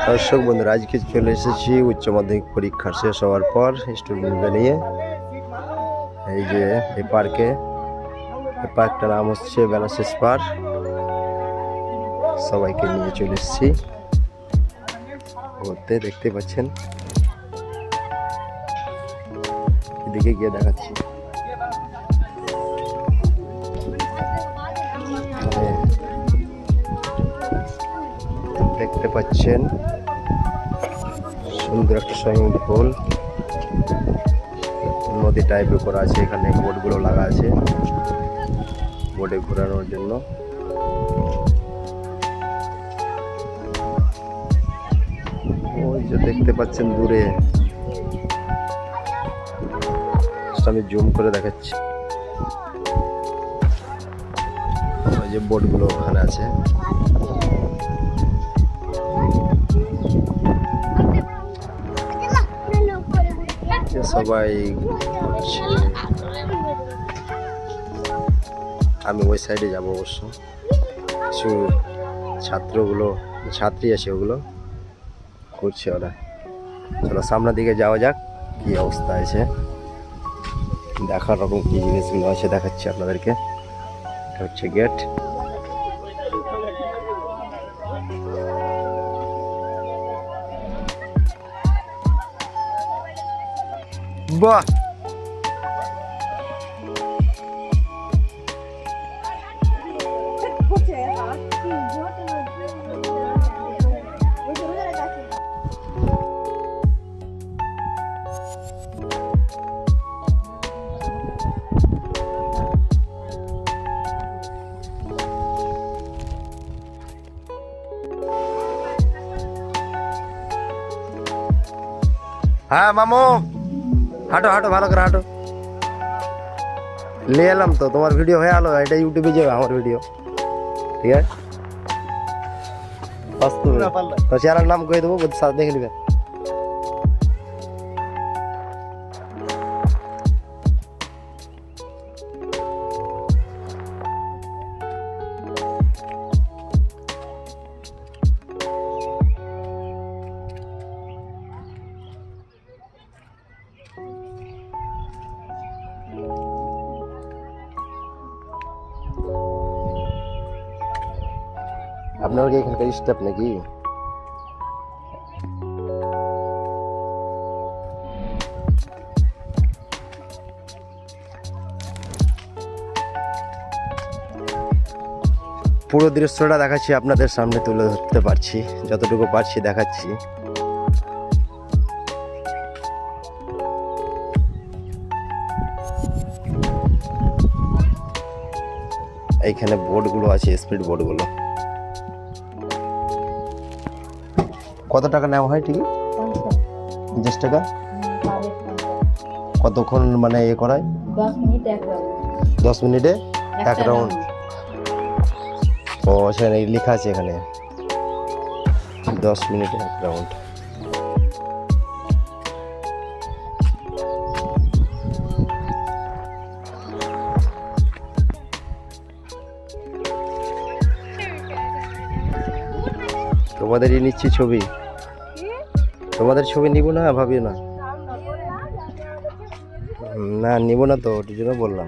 দর্শক বন্ধুরা, আজকে চলে এসেছি উচ্চ মাধ্যমিক পরীক্ষা শেষ হওয়ার পর স্টুডেন্টদের নিয়ে এই যে এই পার্কে। এই পার্কটার নাম হচ্ছে বেলাশেষ পার্ক। সবাইকে নিয়ে চলে এসেছি ঘুরতে। দেখতে পাচ্ছেন, এদিকে গিয়ে দেখাচ্ছি। দেখতে পাচ্ছেন সুন্দর একটা সুইমিং পুল, নদী টাইপের করা আছে। এখানে বোটগুলো লাগা আছে বোটে ঘোরানোর জন্য। ওই যে দেখতে পাচ্ছেন দূরে, আমি জুম করে দেখাচ্ছি। ওই যে বোটগুলো ওখানে আছে। সবাই আমি ওই সাইডে যাব অবশ্য। কিছু ছাত্রী আছে, ওগুলো করছে ওরা। চলো সামনের দিকে যাওয়া যাক, কি অবস্থা আছে দেখার রকম কি জিনিসগুলো আছে দেখাচ্ছি আপনাদেরকে। এটা হচ্ছে গেট। বাহ, হ্যাঁ মামু, হাঁটো হাঁটো, ভালো করে হাঁটো। নিয়ে এলাম তো, তোমার ভিডিও হয়ে আলো, এটা ইউটিউবে যাবে আমার ভিডিও, ঠিক আছে? তো চেহারার নাম কয়ে দেবো, দেখে নেবে। আপনার কি এখানকার স্টাফ নাকি? পুরো দৃশ্যটা দেখাচ্ছি আপনাদের সামনে, তুলে ধরতে পারছি যতটুকু পারছি দেখাচ্ছি। এইখানে বোর্ডগুলো আছে, স্পিড বোর্ডগুলো। কত টাকা নেওয়া হয় টিকিট? 50 টাকা। কতক্ষণ মানে এ করায়? 10 মিনিটে এক রাউন্ড। ও সেখানে লেখা আছে, এখানে 10 মিনিটে এক রাউন্ড। তোমাদেরই নিচ্ছি ছবি, তোমাদের ছবি নিব না, ভাবিও না। না নিব না তো, ওটার জন্য বললাম।